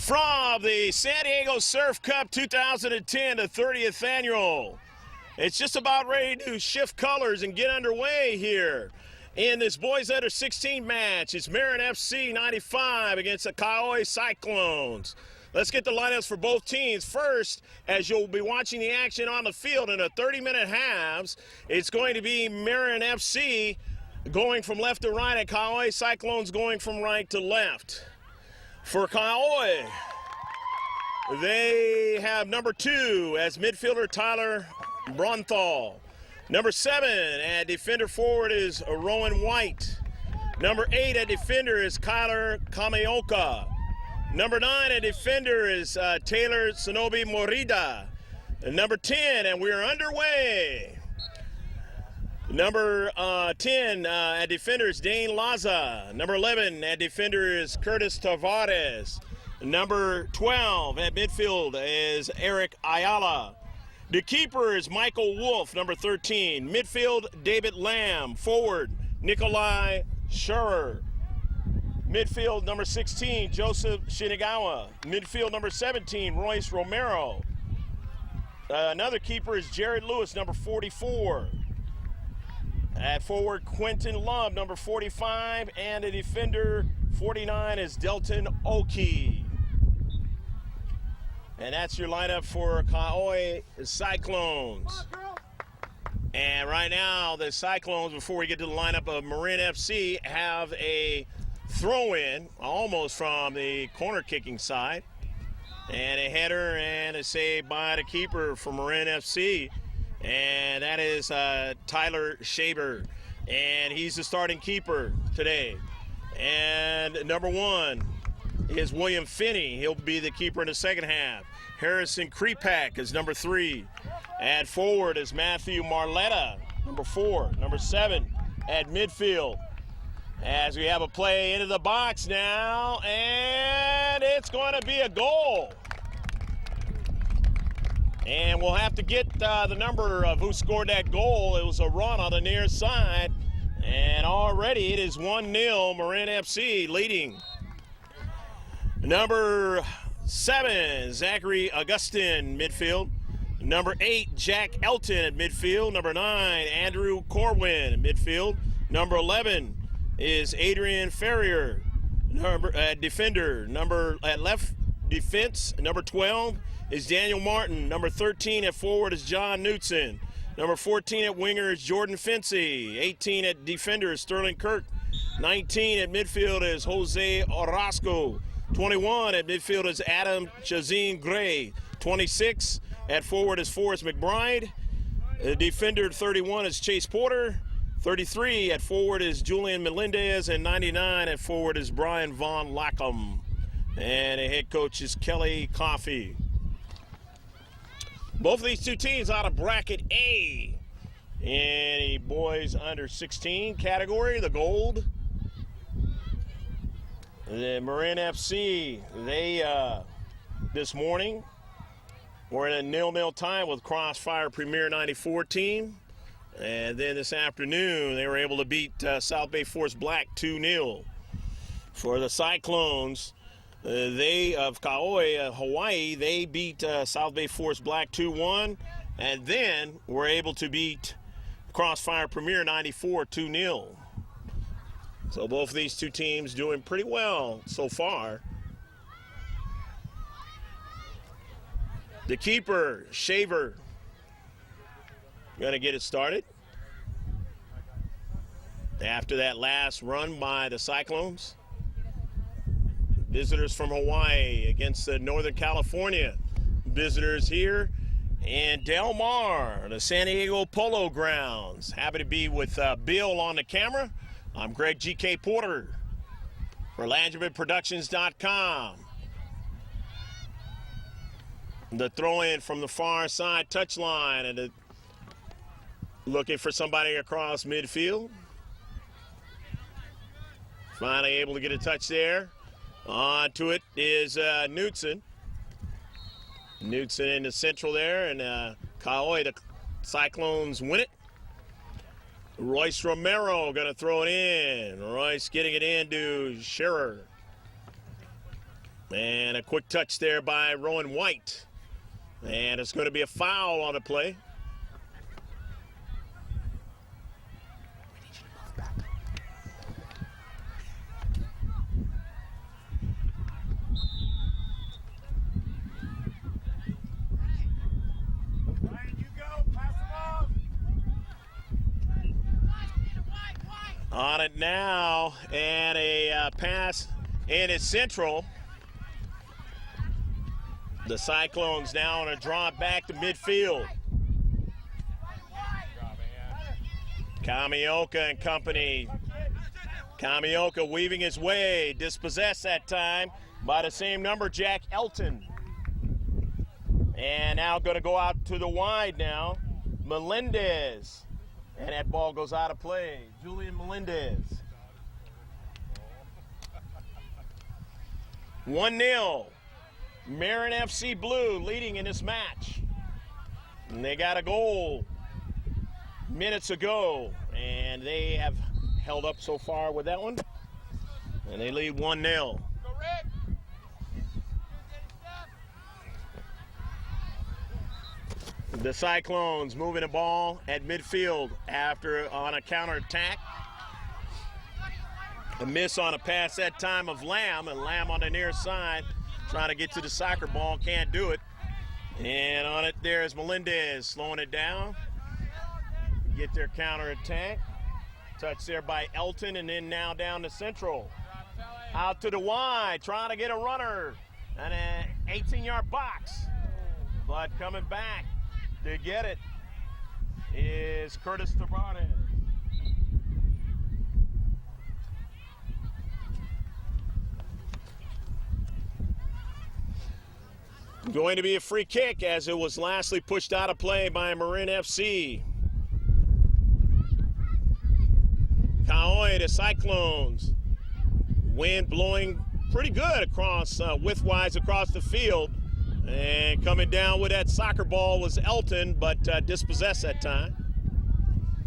from the San Diego Surf Cup 2010, the 30th annual. It's just about ready to shift colors and get underway here in this boys under 16 match. It's Marin FC 95 against the Kauai Cyclones. Let's get the lineups for both teams. First, as you'll be watching the action on the field in a 30-minute halves, it's going to be Marin FC going from left to right and Kauai Cyclones going from right to left. For Kauai, they have number 2 as midfielder Tyler Bronthal. Number 7 at defender forward is Rowan White. Number 8 at defender is Kyler Kameoka. Number 9 at defender is Taylor Sonobi Morida. And number 10, and we're underway. Number 10 at defender is Dane Laza. Number 11 at defender is Curtis Tavares. Number 12 at midfield is Eric Ayala. The keeper is Michael Wolf, number 13. Midfield, David Lamb. Forward, Nikolai Scherer. Midfield, number 16, Joseph Shinagawa. Midfield, number 17, Royce Romero. Another keeper is Jared Lewis, number 44. At forward, Quentin Love, number 45. And a defender, 49, is Delton Oki. And that's your lineup for Kauai Cyclones. And right now, the Cyclones, before we get to the lineup of Marin FC, have a throw-in, almost from the corner kicking side. And a header and a save by the keeper for Marin FC. And that is Tyler Shaber. And he's the starting keeper today. And number 1 is William Finney. He'll be the keeper in the second half. Harrison Krepak is number 3. At forward is Matthew Marletta, number 4. Number 7 at midfield. As we have a play into the box now, and it's going to be a goal. And we'll have to get the number of who scored that goal. It was a run on the near side, and already it is 1-0, Marin FC leading. Number 7, Zachary Augustin, midfield. Number 8, Jack Elton at midfield. Number 9, Andrew Corwin at midfield. Number 11 is Adrian Ferrier, defender. At left defense, number 12 is Daniel Martin. Number 13 at forward is John Knutson. Number 14 at winger is Jordan Fincy. 18 at defender is Sterling Kirk. 19 at midfield is Jose Orozco. 21 at midfield is Adam Chazine Gray. 26 at forward is Forrest McBride. Defender 31 is Chase Porter. 33 at forward is Julian Melendez, and 99 at forward is Brian Von Lackham. And the head coach is Kelly Coffey. Both of these two teams out of bracket A in a boys under 16 category, the gold. The Marin FC, they this morning were in a 0-0 tie with Crossfire Premier 94 team. And then this afternoon, they were able to beat South Bay Force Black 2-0. For the Cyclones, they of Kauai, Hawaii, they beat South Bay Force Black 2-1, and then were able to beat Crossfire Premier 94 2-0. So both of these two teams doing pretty well so far. The keeper, Shaver, going to get it started after that last run by the Cyclones. Visitors from Hawaii against the Northern California visitors here in Del Mar, the San Diego Polo Grounds. Happy to be with Bill on the camera. I'm Greg G.K. Porter for LandrymanProductions.com. The throw-in from the far side touchline, and looking for somebody across midfield. Finally able to get a touch there. On to it is Knutson. Knutson in the central there, and Kauai, the Cyclones win it. Royce Romero going to throw it in. Royce getting it in to Scherer. And a quick touch there by Rowan White. And it's going to be a foul on the play. On it now, and a pass in is Central. The Cyclones now on a draw back to midfield. Kamioka and company. Kamioka weaving his way, dispossessed that time by the same number, Jack Elton. And now going to go out to the wide now, Melendez. And that ball goes out of play. Julian Melendez. 1-0. Marin FC Blue leading in this match. And they got a goal minutes ago. And they have held up so far with that one. And they lead 1-0. The Cyclones moving the ball at midfield after on a counterattack. A miss on a pass that time of Lamb, and Lamb on the near side trying to get to the soccer ball, can't do it. And on it there is Melendez slowing it down. Get their counterattack. Touch there by Elton, and then now down to Central. Out to the wide, trying to get a runner. And an 18-yard box. But coming back to get it is Curtis Tabarnes. Going to be a free kick as it was lastly pushed out of play by Marin FC. Kaoi, the Cyclones. Wind blowing pretty good across, widthwise across the field. And coming down with that soccer ball was Elton, but dispossessed that time.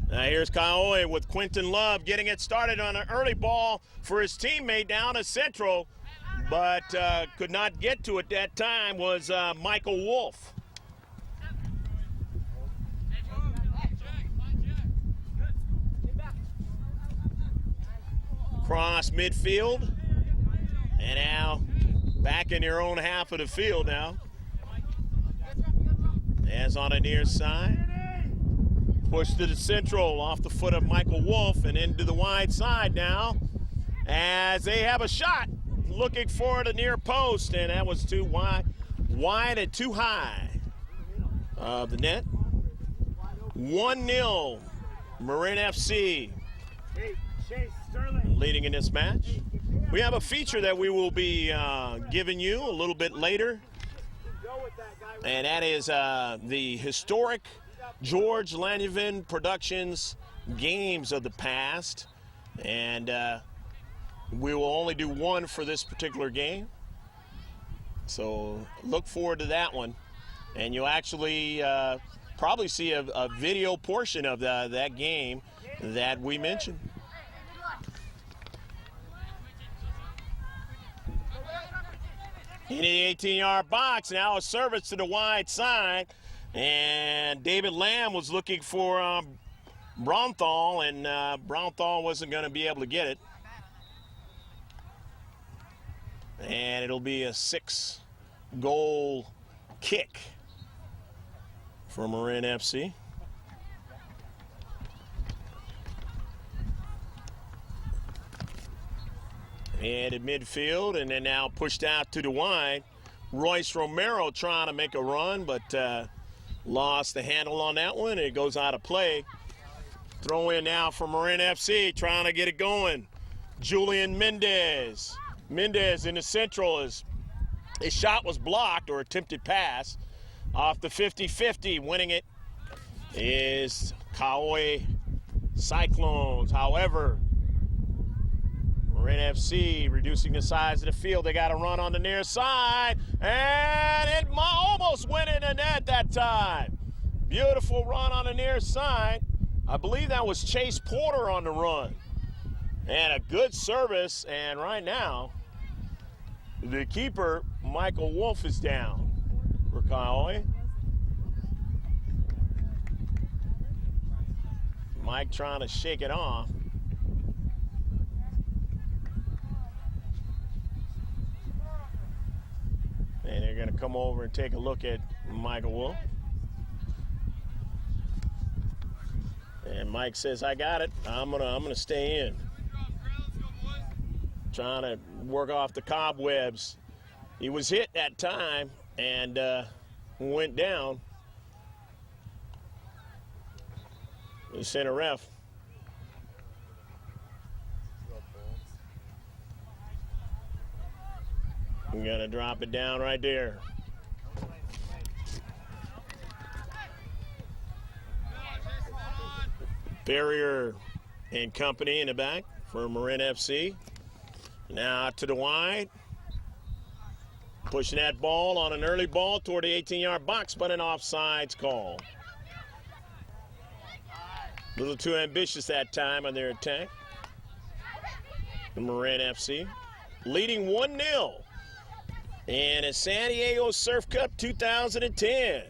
Now here's Kaoi with Quentin Love getting it started on an early ball for his teammate down at Central, but could not get to it that time was Michael Wolf. Cross midfield, and now back in your own half of the field now. As on the near side. Push to the Central off the foot of Michael Wolf and into the wide side now as they have a shot looking for the near post, and that was too wide and too high of the net. 1-0 Marin FC leading in this match. We have a feature that we will be giving you a little bit later, and that is the historic George Lanuvin Productions games of the past. And we will only do one for this particular game. So look forward to that one. And you'll actually probably see a video portion of that game that we mentioned. In the 18-yard box, now a service to the wide side, and David Lamb was looking for Bronthal, and Bronthal wasn't going to be able to get it. And it'll be a 6-goal kick for Marin FC. And at midfield, and then now pushed out to the wide. Royce Romero trying to make a run, but lost the handle on that one, and it goes out of play. Throw in now for Marin FC, trying to get it going. Julian Mendez. Mendez in the Central. His shot was blocked, or attempted pass, off the 50-50. Winning it is Kaoi Cyclones. However, Marin FC reducing the size of the field. They got a run on the near side, and it almost went in the net that time. Beautiful run on the near side. I believe that was Chase Porter on the run. And a good service, and right now, The keeper, Michael Wolf, is down for Kyle. Mike trying to shake it off. And they're going to come over and take a look at Michael Wolf. And Mike says, I got it. I'm gonna stay in. Trying to work off the cobwebs. He was hit that time and went down. The center ref. I'm gonna drop it down right there. Barrier and company in the back for Marin FC. Now to the wide. Pushing that ball on an early ball toward the 18-yard box, but an offsides call. A little too ambitious that time on their attack. The Marin FC leading 1-0 in a San Diego Surf Cup 2010.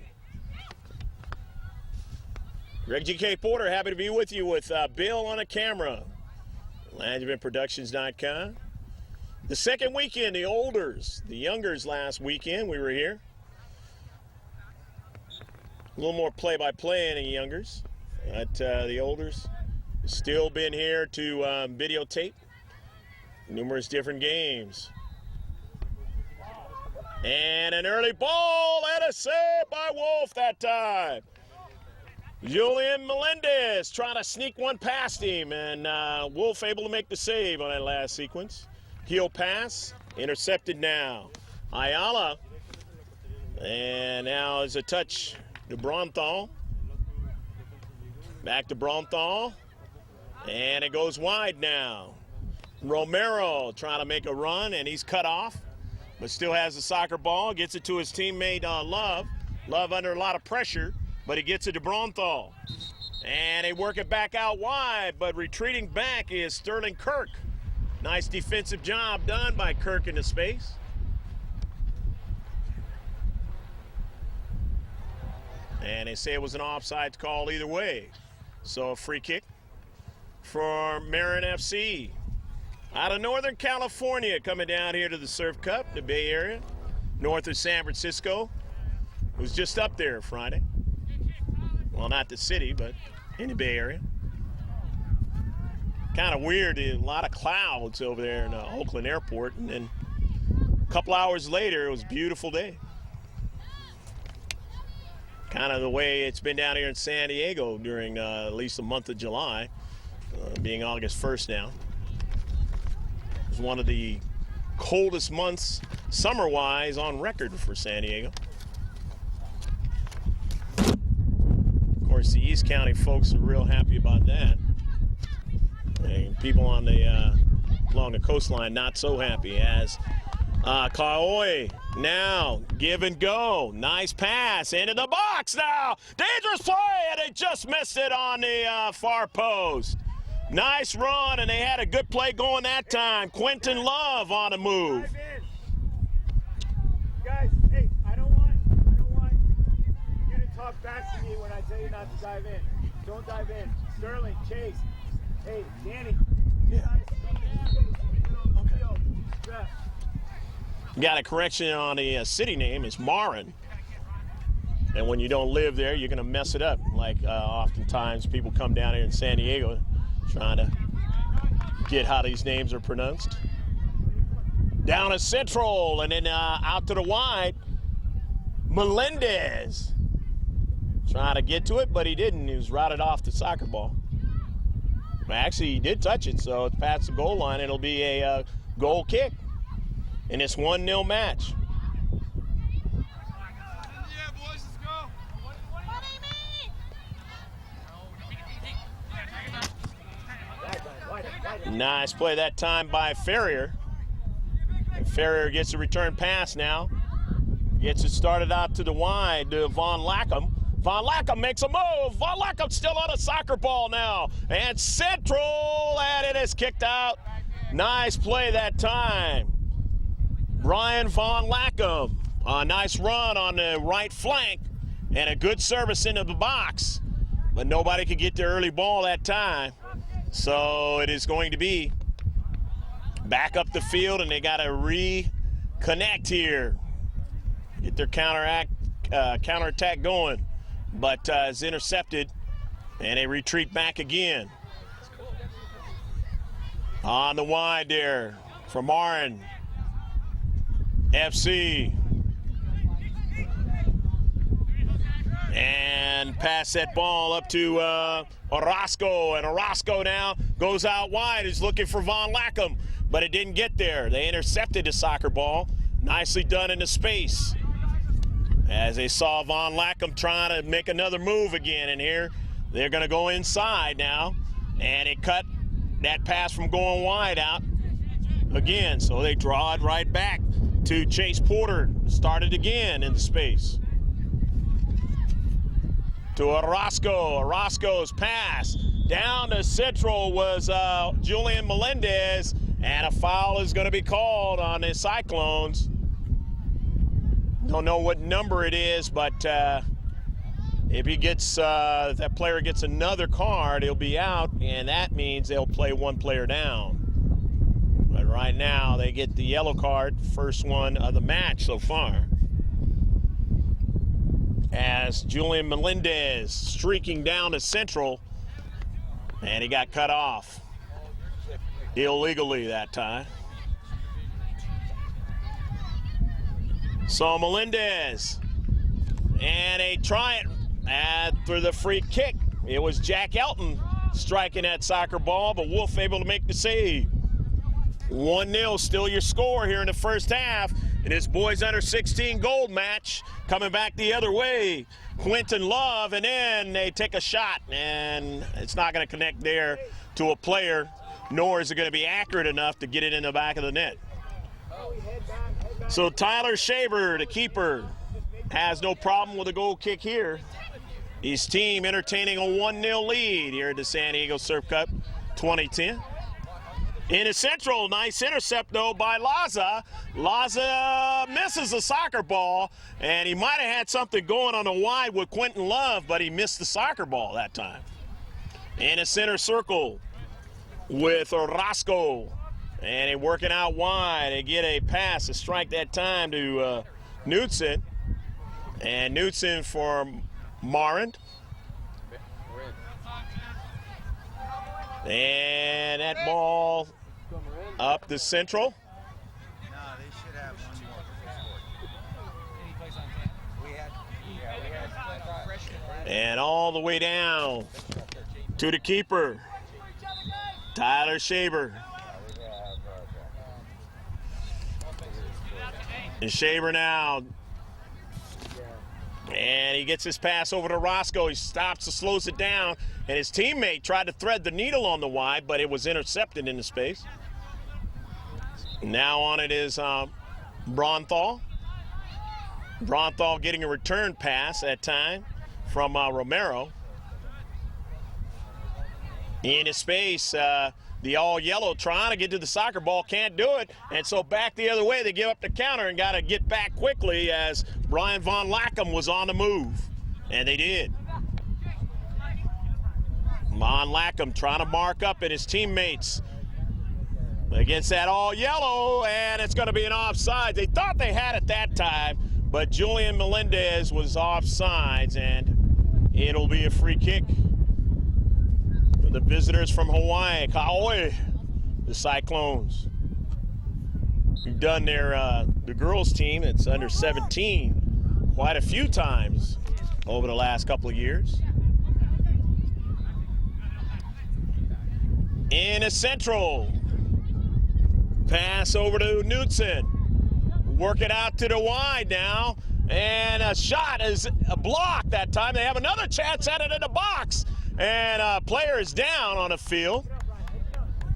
Greg G.K. Porter, happy to be with you with Bill on a camera. LandrymanProductions.com. The second weekend, the Olders, the Youngers last weekend, we were here. A little more play-by-play in the Youngers. But the Olders still been here to videotape numerous different games. And an early ball and a save by Wolf that time. Julian Melendez trying to sneak one past him, and Wolf able to make the save on that last sequence. Heel pass, intercepted now. Ayala, and now is a touch to Bronthal. Back to Bronthal, and it goes wide now. Romero trying to make a run, and he's cut off, but still has the soccer ball, gets it to his teammate Love. Love under a lot of pressure, but he gets it to Bronthal. And they work it back out wide, but retreating back is Sterling Kirk. Nice defensive job done by Kirk in the space. And they say it was an offsides call either way. So a free kick for Marin FC. Out of Northern California, coming down here to the Surf Cup, the Bay Area, north of San Francisco. It was just up there Friday. Well, not the city, but in the Bay Area. Kind of weird, a lot of clouds over there in Oakland Airport, and then a couple hours later, it was a beautiful day. Kind of the way it's been down here in San Diego during at least the month of July, being August 1st now. It was one of the coldest months, summer-wise, on record for San Diego. Of course, the East County folks are real happy about that. And people on the along the coastline not so happy as Kaoi now give and go. Nice pass into the box now. Dangerous play, and they just missed it on the far post. Nice run, and they had a good play going that time. Quentin Love on the move. Guys, hey, I don't want you to talk back to me when I tell you not to dive in. Don't dive in. Sterling, Chase. Hey, Danny. Yeah. Okay. Got a correction on the city name. It's Marin. And when you don't live there, you're going to mess it up. Like oftentimes people come down here in San Diego trying to get how these names are pronounced. Down a central, and then out to the wide. Melendez trying to get to it, but he didn't. He was routed off the soccer ball. Actually, he did touch it, so it's past the goal line. It'll be a goal kick in this 1-0 match. Nice play that time by Ferrier. And Ferrier gets a return pass now. Gets it started out to the wide to Von Lackham. Von Lackham makes a move. Von Lackham still on a soccer ball now. And central, and it is kicked out. Nice play that time Brian Von Lackum. A nice run on the right flank and a good service into the box. But nobody could get the early ball that time. So it is going to be back up the field, and they got to reconnect here. Get their counterattack going. But it's intercepted, and they retreat back again. On the wide there for Marin FC. And pass that ball up to Orozco, and Orozco now goes out wide. He's looking for Von Lackum, but it didn't get there. They intercepted the soccer ball. Nicely done in the space. As they saw Von Lackum trying to make another move again in here. They're going to go inside now, and it cut that pass from going wide out again. So they draw it right back to Chase Porter. Started again in the space. To Orozco. Orozco's pass down to Central was Julian Melendez, and a foul is going to be called on the Cyclones. Don't know what number it is, but if he gets if that player gets another card, he'll be out, and that means they'll play one player down. But right now they get the yellow card, first one of the match so far. As Julian Melendez streaking down to Central, and he got cut off illegally that time. So Melendez, and they try it after the free kick. It was Jack Elton striking that soccer ball, but Wolf able to make the save. 1-0, still your score here in the first half. And this boys under 16 gold match coming back the other way. Quentin Love, and then they take a shot, and it's not going to connect there to a player, nor is it going to be accurate enough to get it in the back of the net. So Tyler Shaver, the keeper, has no problem with a goal kick here. His team entertaining a 1-0 lead here at the San Diego Surf Cup 2010. In the Central, nice intercept, though, by Laza. Laza misses the soccer ball, and he might have had something going on the wide with Quentin Love, but he missed the soccer ball that time. In the center circle with Orozco, and they working out wide. They get a pass, a strike that time to Knudsen, and Knudsen for Marin. And that ball up the Central. No, they should have one more. And all the way down to the keeper, Tyler Shaver. And Shaver now. And he gets his pass over to Roscoe. He stops and slows it down. And his teammate tried to thread the needle on the wide, but it was intercepted in the space. Now on it is Bronthal. Bronthal getting a return pass that time from Romero. In his space, the all-yellow trying to get to the soccer ball, can't do it. And so back the other way, they give up the counter and got to get back quickly as Brian Von Lackum was on the move. And they did. Von Lackum trying to mark up at his teammates against that all-yellow, and it's going to be an offside. They thought they had it that time, but Julian Melendez was offsides, and it'll be a free kick for the visitors from Hawaii, Kauai, the Cyclones. We've done the girls team, it's under 17, quite a few times over the last couple of years. In a Central, pass over to Knudsen. Work it out to the wide now, and a shot is a block that time. They have another chance at it in the box, and a player is down on the field,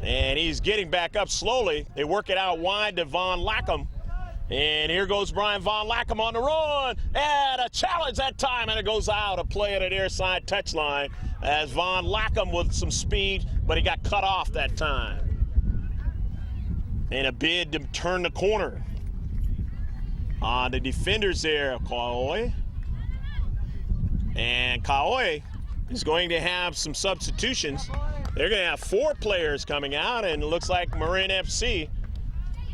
and he's getting back up slowly. They work it out wide to Von Lackum, and here goes Brian Von Lackum on the run, and a challenge that time, and it goes out. A play at an airside touchline as Von Lackum with some speed, but he got cut off that time. And a bid to turn the corner. on the defenders there, Kaoi. And Kaoi is going to have some substitutions. They're going to have 4 players coming out, and it looks like Marin FC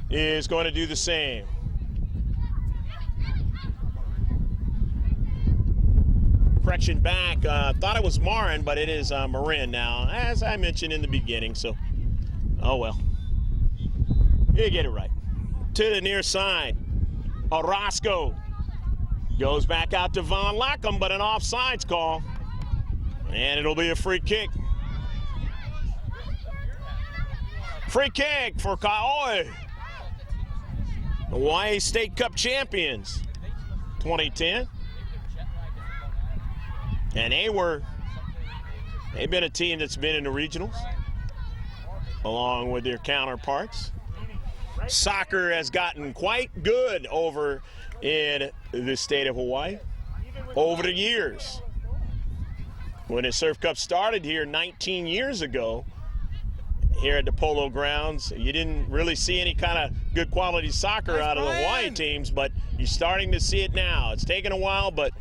is going to do the same. Correction back, thought it was Marin, but it is Marin now, as I mentioned in the beginning, so, oh well. You get it right. To the near side, Orozco goes back out to Von Lackham, but an offsides call, and it'll be a free kick. Free kick for Kaoi. Hawaii State Cup champions, 2010. And they've been a team that's been in the regionals, along with their counterparts. Soccer has gotten quite good over in the state of Hawaii over the years. When the Surf Cup started here 19 years ago, here at the Polo Grounds, you didn't really see any kind of good quality soccer out of the Hawaii teams, but you're starting to see it now. It's taken a while, but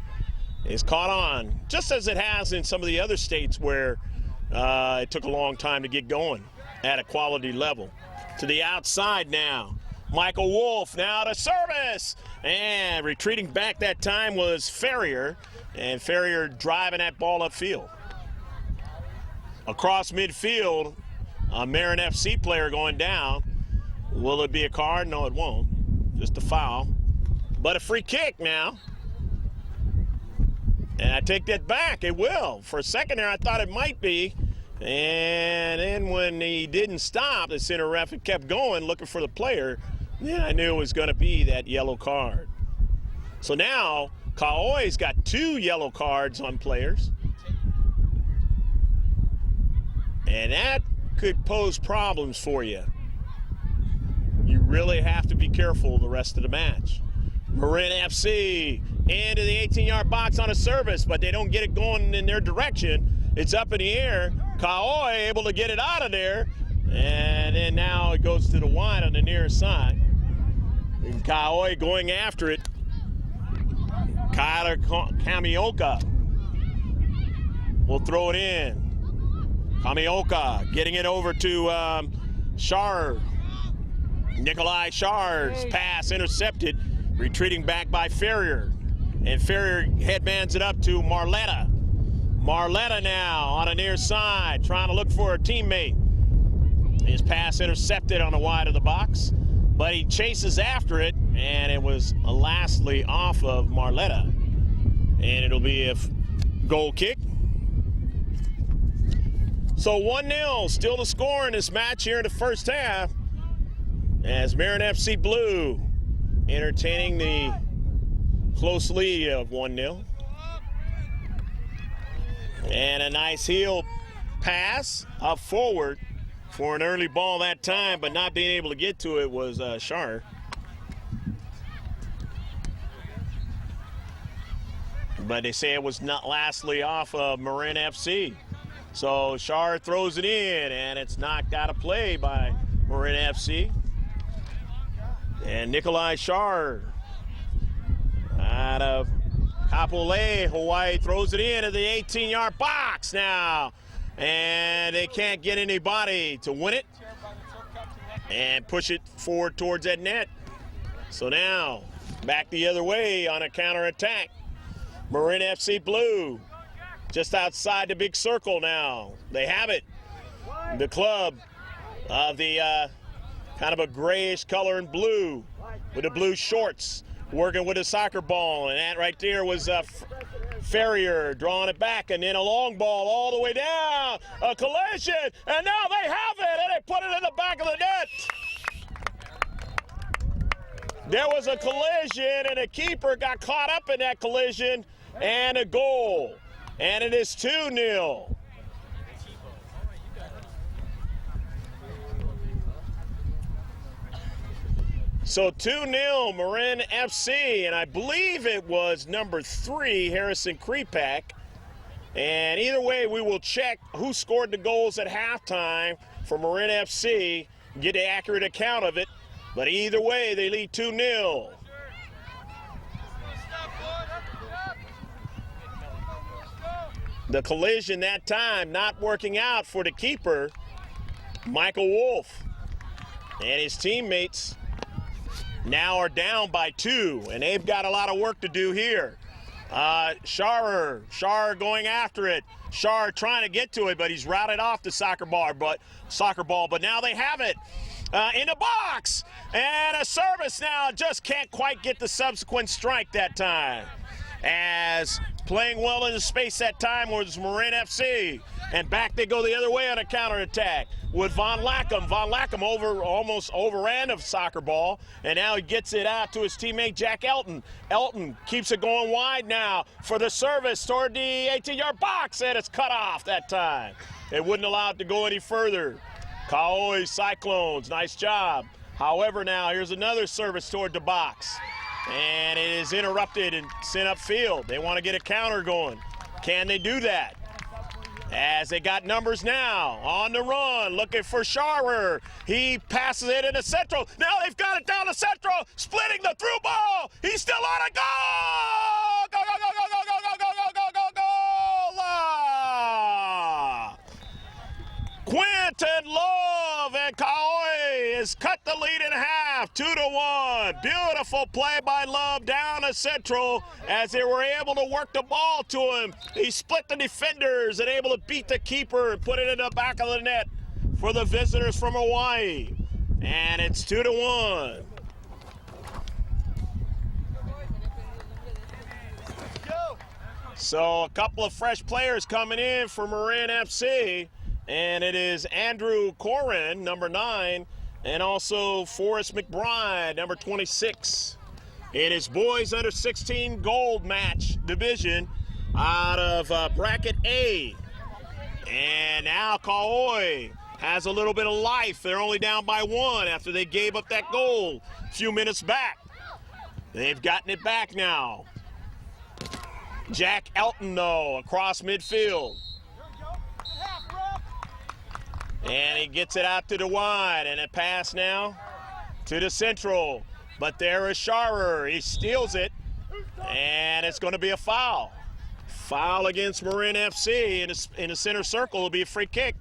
it's caught on, just as it has in some of the other states where it took a long time to get going at a quality level. To the outside now, Michael Wolf now to service, and retreating back that time was Ferrier, and Ferrier driving that ball upfield. Across midfield, a Marin FC player going down. Will it be a card? No, it won't. Just a foul. But a free kick now. And I take that back. It will. For a second there, I thought it might be. And then when he didn't stop, the center ref kept going looking for the player. Yeah, I knew it was going to be that yellow card. So now, Kaoi's got 2 yellow cards on players. And that could pose problems for you. You really have to be careful the rest of the match. Marin FC into the 18-yard box on a service, but they don't get it going in their direction. It's up in the air. Kaoi able to get it out of there, and then now it goes to the wide on the near side. And Kaoi going after it. Kyler Kamioka will throw it in. Kamioka getting it over to Shar. Nikolai Shar's pass intercepted, retreating back by Ferrier. And Ferrier headbands it up to Marletta. Marletta now on a near side, trying to look for a teammate. His pass intercepted on the wide of the box, but he chases after it, and it was lastly off of Marletta. And it'll be a goal kick. So 1-0, still to score in this match here in the first half, as Marin FC Blue entertaining the close lead of 1-0. And a nice heel pass up forward for an early ball that time, but not being able to get to it was Shar. But they say it was not lastly off of Marin FC. So Shar throws it in, and it's knocked out of play by Marin FC. And Nikolai Shar out of Kapolei, Hawaii, throws it into the 18-yard box now. And they can't get anybody to win it and push it forward towards that net. So now, back the other way on a counterattack. Marin FC Blue, just outside the big circle now. They have it. The club of the kind of a grayish color in blue with the blue shorts, working with a soccer ball. And that right there was Ferrier drawing it back, and then a long ball all the way down. A collision, and now they have it, and they put it in the back of the net. There was a collision, and the keeper got caught up in that collision, and a goal. And it is 2-0. So 2-0 Marin FC, and I believe it was number 3, Harrison Krepak. And either way, we will check who scored the goals at halftime for Marin FC, get an accurate account of it. But either way, they lead 2-0. The collision that time not working out for the keeper, Michael Wolf. And his teammates now are down by 2, and they've got a lot of work to do here. Sharer going after it. Sharer trying to get to it, but he's routed off the soccer ball. But now they have it in the box, and a service now just can't quite get the subsequent strike that time. As playing well in the space that time was Marin FC, and back they go the other way on a counterattack with Von Lackum. Von Lackum almost overran the soccer ball, and now he gets it out to his teammate Jack Elton. Elton keeps it going wide now for the service toward the 18-yard box, and it's cut off that time. It wouldn't allow it to go any further. Kauai Cyclones, nice job. However, now here's another service toward the box, and it is interrupted and sent upfield. They want to get a counter going. Can they do that? As they got numbers now on the run, looking for Sharer. He passes it into Central. Now they've got it down to Central, splitting the through ball. He's still on a goal! Go, go, go, go, go, go, go, go, go, go, go, goal! Quentin Love and Kauai has cut the lead in half, 2-1. Beautiful play by Love down to Central as they were able to work the ball to him. He split the defenders and able to beat the keeper and put it in the back of the net for the visitors from Hawaii. And it's 2-1. So a couple of fresh players coming in for Marin FC. And it is Andrew Corin, number 9, and also Forrest McBride, number 26. It is boys under 16 gold match division out of bracket A. And now Kauai has a little bit of life. They're only down by 1 after they gave up that goal a few minutes back. They've gotten it back now. Jack Elton, though, across midfield. And he gets it out to the wide, and a pass now to the Central. But there is Sharer. He steals it, and it's going to be a foul. Foul against Marin FC in the center circle. Will be a free kick.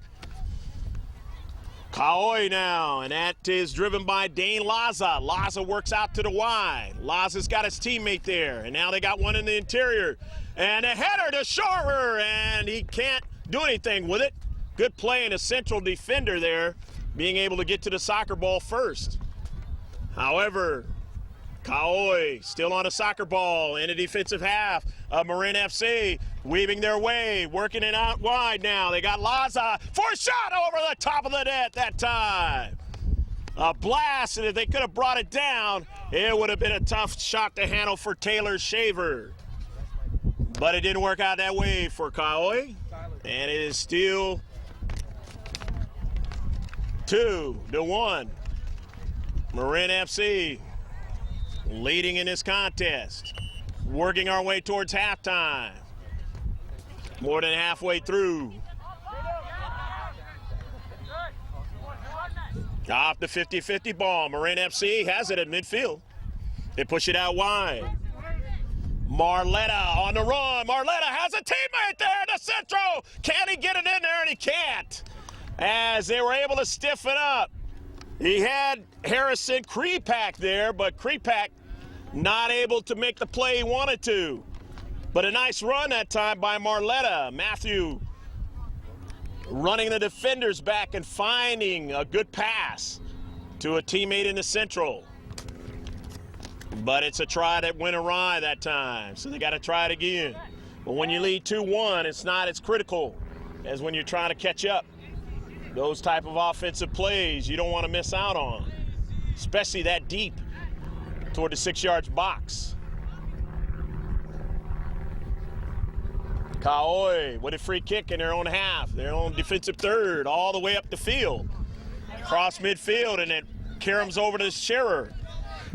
Kauai now, and that is driven by Dane Laza. Laza works out to the wide. Laza's got his teammate there, and now they got one in the interior. And a header to Sharer, and he can't do anything with it. Good play in a Central defender there, being able to get to the soccer ball first. However, Kauai still on a soccer ball in the defensive half of Marin FC, weaving their way, working it out wide now. They got Laza for a shot over the top of the net that time. A blast, and if they could have brought it down, it would have been a tough shot to handle for Taylor Shaver. But it didn't work out that way for Kauai, and it is still 2-1. Marin FC leading in this contest. Working our way towards halftime. More than halfway through. Off the 50-50 ball. Marin FC has it at midfield. They push it out wide. Marletta on the run. Marletta has a teammate there to Central. Can he get it in there? And he can't. As they were able to stiffen up. He had Harrison Krepak there, but Krepak not able to make the play he wanted to. But a nice run that time by Marletta. Matthew running the defenders back and finding a good pass to a teammate in the Central. But it's a try that went awry that time, so they got to try it again. But when you lead 2-1, it's not as critical as when you're trying to catch up. Those type of offensive plays you don't want to miss out on, especially that deep toward the 6-yard box. Kauai with a free kick in their own half, their own defensive third, all the way up the field. Across midfield, and it caroms over to Sharer.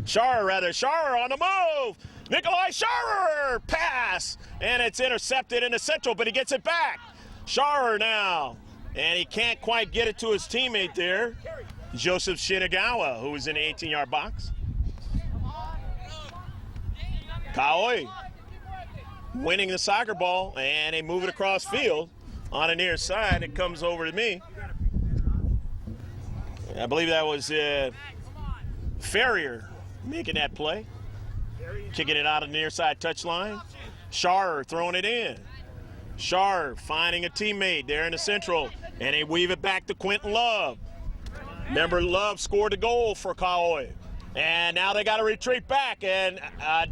Sharer on the move. Nikolai Sharer pass, and it's intercepted in the Central, but he gets it back. Sharer now. And he can't quite get it to his teammate there, Joseph Shinagawa, who was in the 18-yard box. Kauai winning the soccer ball, and they move it across field on the near side. It comes over to me. I believe that was Ferrier making that play. Kicking it out of the near side touchline. Sharer throwing it in. Sharer finding a teammate there in the central, and they weave it back to Quentin Love. Remember, Love scored a goal for Kauai. And now they got to retreat back, and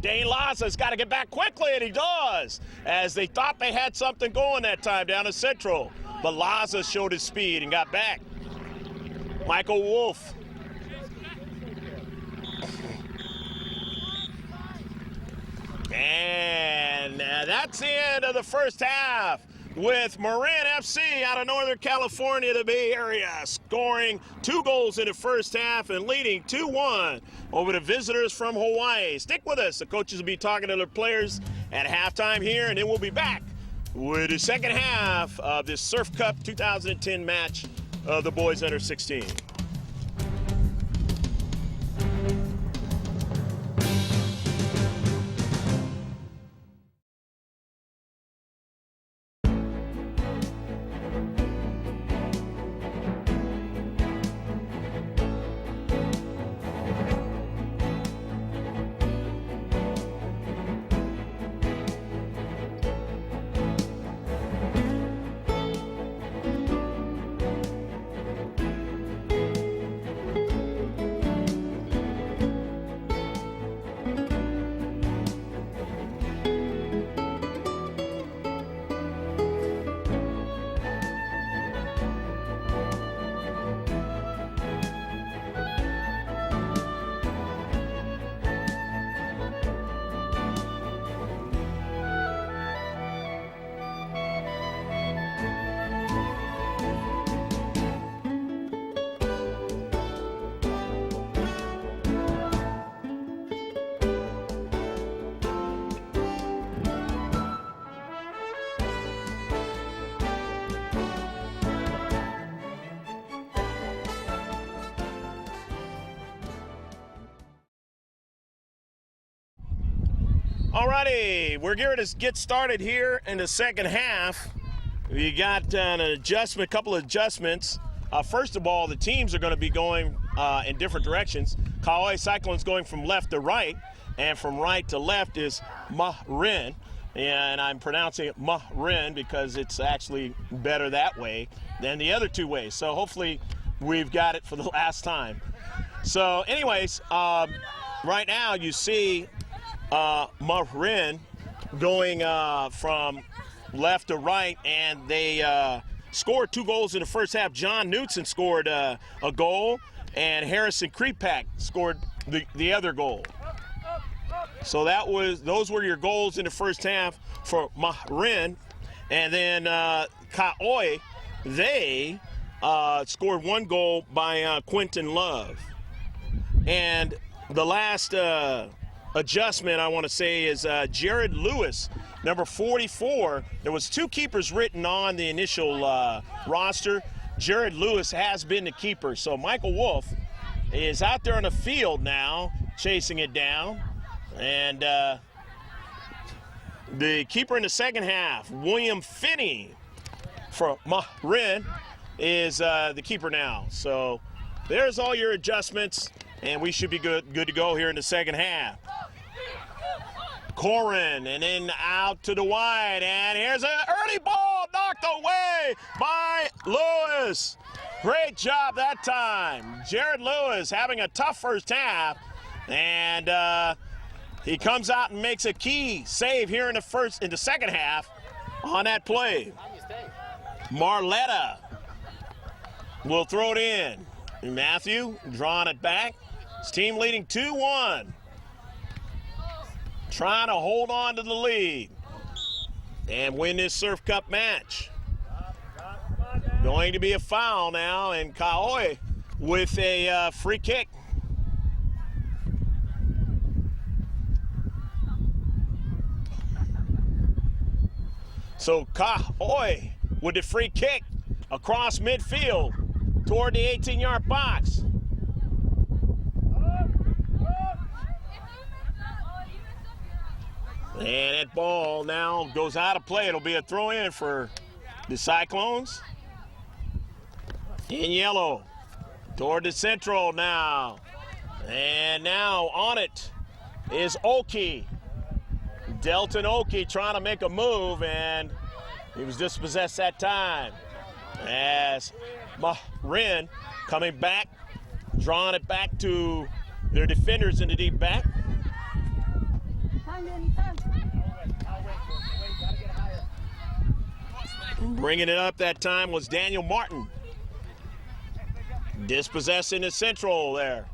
Dane Laza's got to get back quickly, and he does, as they thought they had something going that time down the central. But Laza showed his speed and got back. Michael Wolf. And that's the end of the first half, with Marin FC out of Northern California, the Bay Area, scoring 2 goals in the first half and leading 2-1 over the visitors from Hawaii. Stick with us. The coaches will be talking to their players at halftime here, and then we'll be back with the second half of this Surf Cup 2010 match of the boys under 16. Alrighty, we're geared to get started here in the second half. We got an adjustment, a couple of adjustments. First of all, the teams are going to be going in different directions. Kauai Cyclones going from left to right, and from right to left is Marin. And I'm pronouncing it Marin because it's actually better that way than the other two ways. So hopefully we've got it for the last time. So anyways, right now you see Marin going from left to right, and they scored 2 goals in the first half. John Knutson scored a goal, and Harrison Krepak scored the other goal. So those were your goals in the first half for Marin. And then Kauai, they scored 1 goal by Quentin Love. And the last adjustment I want to say is Jared Lewis, number 44. There was 2 keepers written on the initial roster. Jared Lewis has been the keeper. So Michael Wolf is out there on the field now, chasing it down. And the keeper in the second half, William Finney for Marin, is the keeper now. So there's all your adjustments, and we should be good to go here in the second half. Corin, and then out to the wide, and here's an early ball knocked away by Lewis. Great job that time. Jared Lewis having a tough first half, and he comes out and makes a key save here in the second half on that play. Marletta will throw it in. Matthew drawing it back. His team leading 2-1. Trying to hold on to the lead and win this Surf Cup match. Going to be a foul now, and Kauai with a free kick. So Kauai with the free kick across midfield toward the 18-yard box. And that ball now goes out of play. It'll be a throw-in for the Cyclones. In yellow. Toward the central now. And now on it is Oki. Delton Oki trying to make a move, and he was dispossessed that time. As Marin coming back, drawing it back to their defenders in the deep back. Bringing it up that time was Daniel Martin. Dispossessing the central there.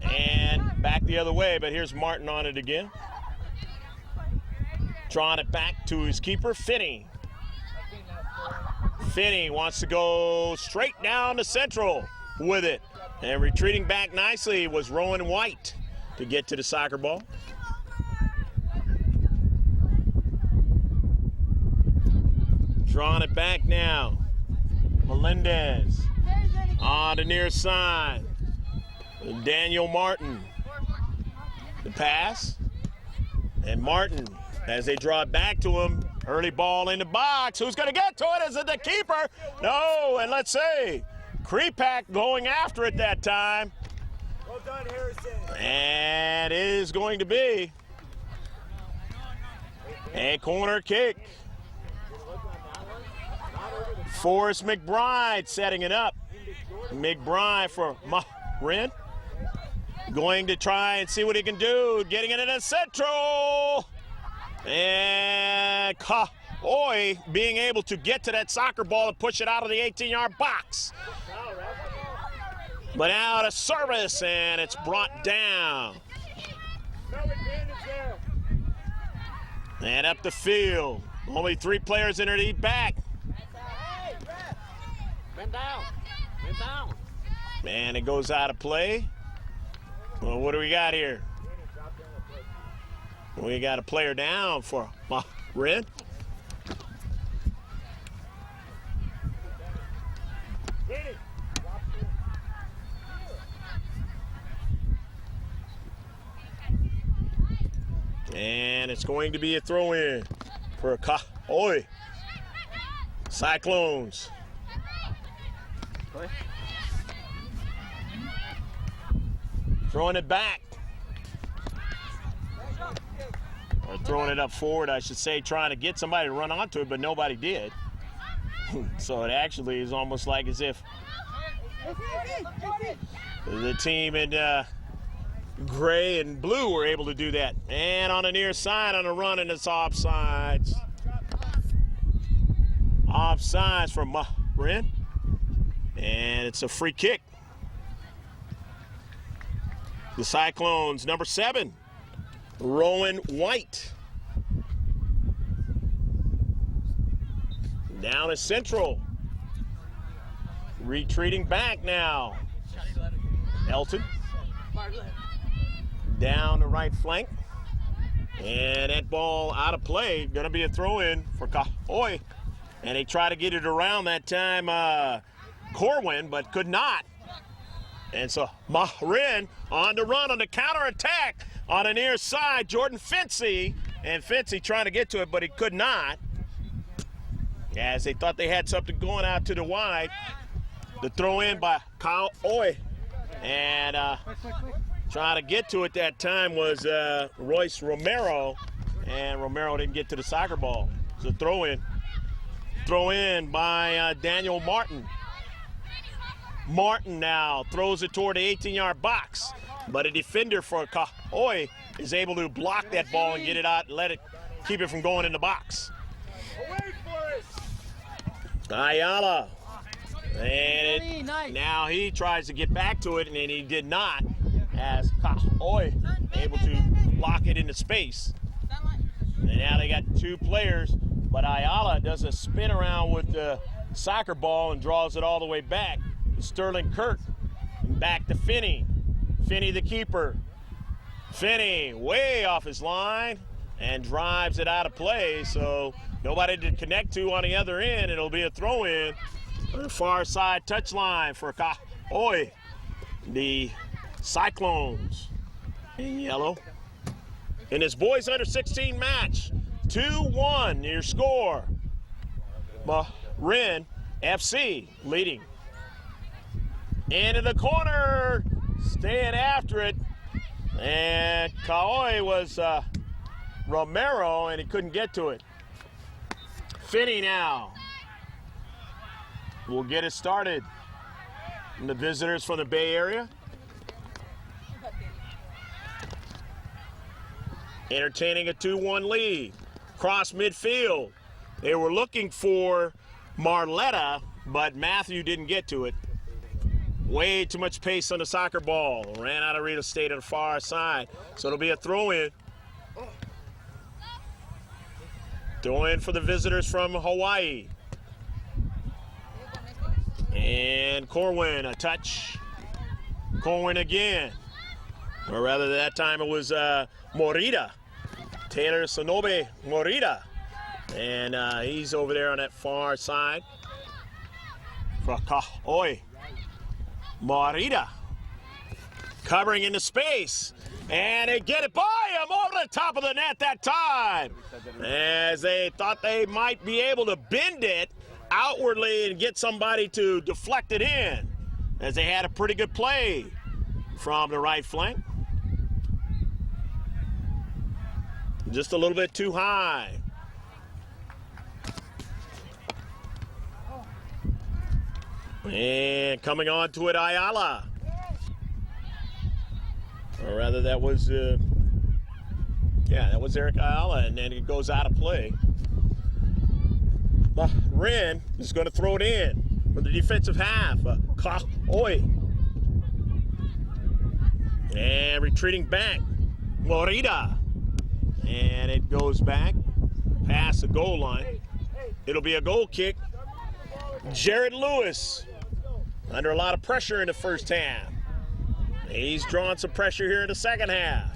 And back the other way, but here's Martin on it again. Drawing it back to his keeper, Finney. Finney wants to go straight down the central with it. And retreating back nicely was Rowan White to get to the soccer ball. Drawing it back now. Melendez on the near side. Daniel Martin. The pass. And Martin, as they draw it back to him, early ball in the box. Who's going to get to it? Is it the keeper? No, and let's see. Krepak going after it that time. Well done, Harrison. And it is going to be a corner kick. Forrest McBride setting it up. McBride for Marin. Going to try and see what he can do. Getting it in the central. And Kaoi being able to get to that soccer ball and push it out of the 18-yard box. But out of service, and it's brought down. And up the field. Only 3 players in the back. Bend down. Bend down. And it goes out of play. Well, what do we got here? We got a player down for Marin. And it's going to be a throw-in for Kaoi. Cyclones. Throwing it back. Or throwing it up forward, I should say, trying to get somebody to run onto it, but nobody did. So it actually is almost like as if the team in gray and blue were able to do that. And on the near side on the run, and it's offsides. Offsides for Marin. And it's a free kick. The Cyclones, number 7, Rowan White. Down at central. Retreating back now. Elton. Down the right flank. And that ball out of play. Going to be a throw-in for Kaoi. And they try to get it around that time, Corwin, but could not. And so Marin on the run on the counterattack on the near side. Jordan Fincy. And Fincy trying to get to it, but he could not. As they thought they had something going out to the wide. The throw in by Kyle Oy. And trying to get to it that time was Royce Romero. And Romero didn't get to the soccer ball. It's a throw in. Throw in by Daniel Martin. Martin now throws it toward the 18-yard box, but a defender for Kaoi is able to block that ball and get it out and let it keep it from going in the box. Ayala, and now he tries to get back to it, and he did not, as Kaoi able to lock it into space. And now they got 2 players, but Ayala does a spin around with the soccer ball and draws it all the way back. Sterling Kirk back to Finney. Finney the keeper. Finney way off his line and drives it out of play, so nobody to connect to on the other end. It'll be a throw-in on the far side touchline for the Cyclones in yellow. in this boys under 16 match. 2-1 your score. Marin FC leading. Into the corner, staying after it. And Kaoi was Romero, and he couldn't get to it. Finney now will get it started. And the visitors from the Bay Area. Entertaining a 2-1 lead. Cross midfield. They were looking for Marletta, but Matthew didn't get to it. Way too much pace on the soccer ball. Ran out of real estate on the far side. So it'll be a throw-in. Throw-in for the visitors from Hawaii. And Corwin, a touch. Corwin again. Or rather, that time it was Morita. Taylor Sonobe Morita. And he's over there on that far side. Oi. Morita. Covering into space. And they get it by him over the top of the net that time. As they thought they might be able to bend it outwardly and get somebody to deflect it in. As they had a pretty good play from the right flank. Just a little bit too high. And coming on to it, Ayala. Or rather, that was, that was Eric Ayala, and then it goes out of play. Marin is going to throw it in for the defensive half. Oi. And retreating back, Morita. And it goes back past the goal line. It'll be a goal kick. Jared Lewis under a lot of pressure in the first half. He's drawing some pressure here in the second half.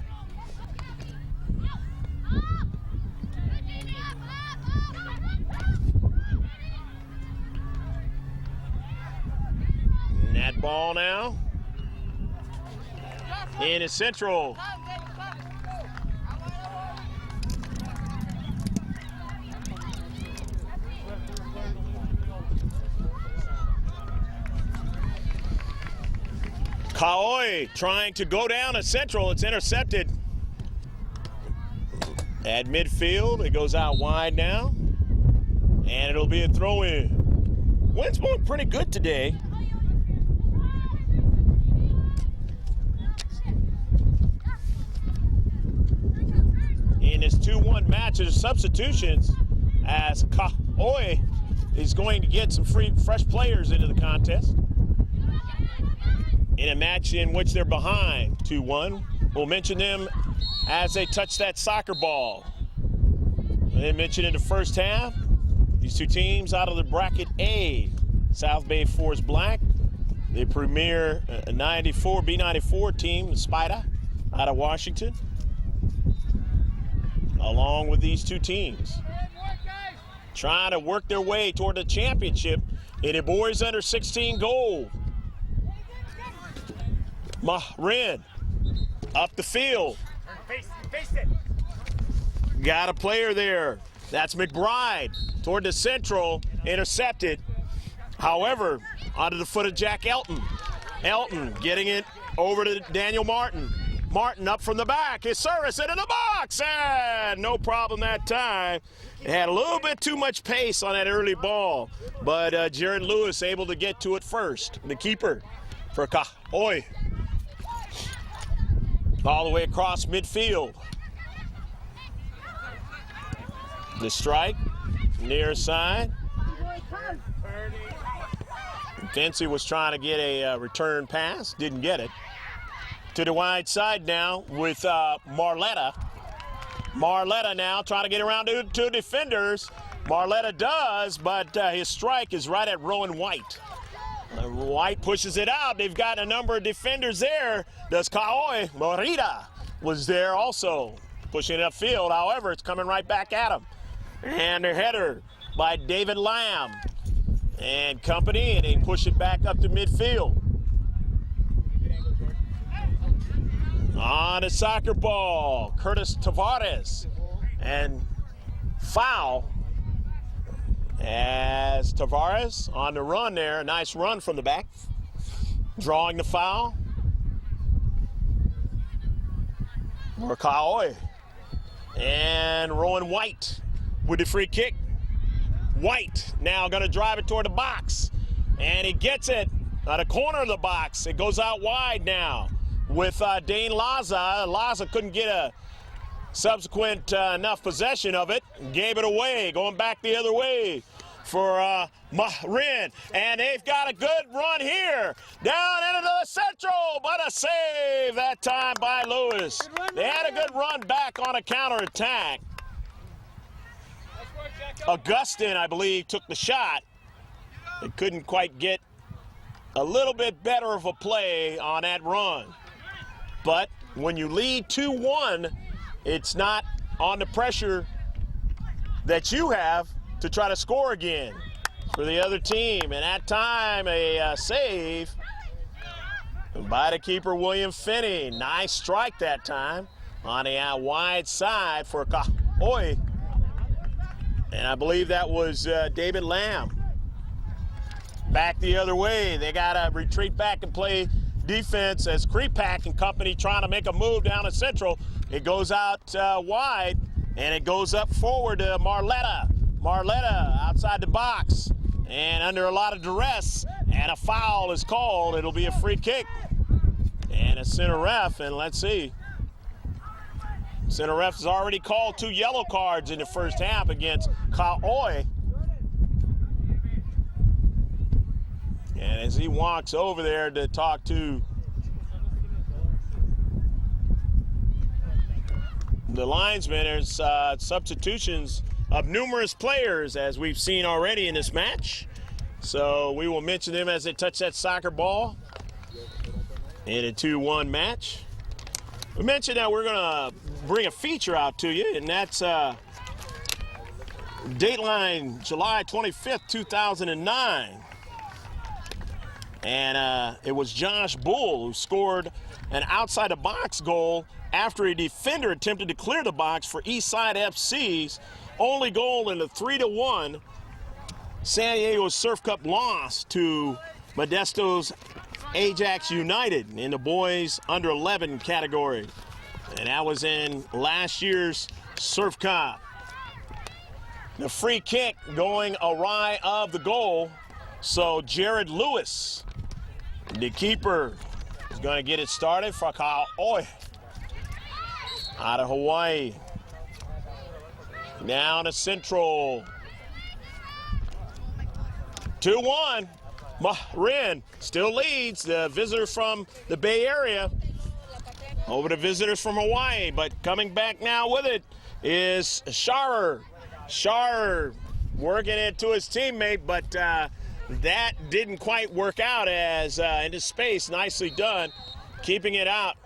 Net ball now. In his central. Kaoi trying to go down at central. It's intercepted at midfield. It goes out wide now. And it'll be a throw-in. Wind's blowing pretty good today. In this 2-1 match of substitutions, as Kaoi is going to get some fresh players into the contest. In a match in which they're behind 2-1. We'll mention them as they touch that soccer ball. They mentioned in the first half, these two teams out of the bracket A. South Bay Forest Black, the premier B94 team, the Spider, out of Washington. Along with these two teams. Trying to work their way toward the championship in a boys under 16 goal. Marin up the field. Face it. Got a player there. That's McBride toward the central, intercepted. However, onto the foot of Jack Elton. Elton getting it over to Daniel Martin. Martin up from the back. His service into the box. And no problem that time. It had a little bit too much pace on that early ball. But Jared Lewis able to get to it first. The keeper for Kaoi. All the way across midfield. The strike, near side. Dempsey was trying to get a return pass, didn't get it. To the wide side now with Marletta. Marletta now trying to get around to two defenders. Marletta does, but his strike is right at Rowan White. White pushes it out. They've got a number of defenders there. Does Kaoi. Morita was there also, pushing it upfield. However, it's coming right back at him. And a header by David Lamb and company, and they push it back up to midfield. On a soccer ball, Curtis Tavares. And foul as Tavares on the run there. A nice run from the back. Drawing the foul. Murkaoy. And Rowan White with the free kick. White now going to drive it toward the box. And he gets it at a corner of the box. It goes out wide now with Dane Laza. Laza couldn't get a subsequent enough possession of it. Gave it away, going back the other way for Marin. And they've got a good run here. Down into the central, but a save that time by Lewis. They had a good run back on a counterattack. Augustin, I believe, took the shot. They couldn't quite get a little bit better of a play on that run. But when you lead 2-1, it's not on the pressure that you have to try to score again for the other team. And that time, a save by the keeper, William Finney. Nice strike that time on the wide side for Kahoy. And I believe that was David Lamb. Back the other way. They got to retreat back and play defense as Krepak and company trying to make a move down the central. It goes out wide, and it goes up forward to Marletta. Marletta outside the box, and under a lot of duress, and a foul is called. It'll be a free kick. And a center ref, and let's see. Center ref has already called 2 yellow cards in the first half against Kaoi. And as he walks over there to talk to the linesman, there's substitutions of numerous players, as we've seen already in this match. So we will mention them as they touch that soccer ball in a 2-1 match. We mentioned that we're going to bring a feature out to you, and that's Dateline July 25th, 2009. And it was Josh Bull who scored an outside-the-box goal after a defender attempted to clear the box for Eastside FC's only goal in the 3-1 San Diego Surf Cup loss to Modesto's Ajax United in the boys under 11 category. And that was in last year's Surf Cup. The free kick going awry of the goal. So Jared Lewis, the keeper, is going to get it started for Kaoi out of Hawaii. Down to Central. 2-1. Marin still leads. The visitor from the Bay Area over the visitors from Hawaii. But coming back now with it is Sharer. Sharer working it to his teammate, but that didn't quite work out as into space. Nicely done. Keeping it out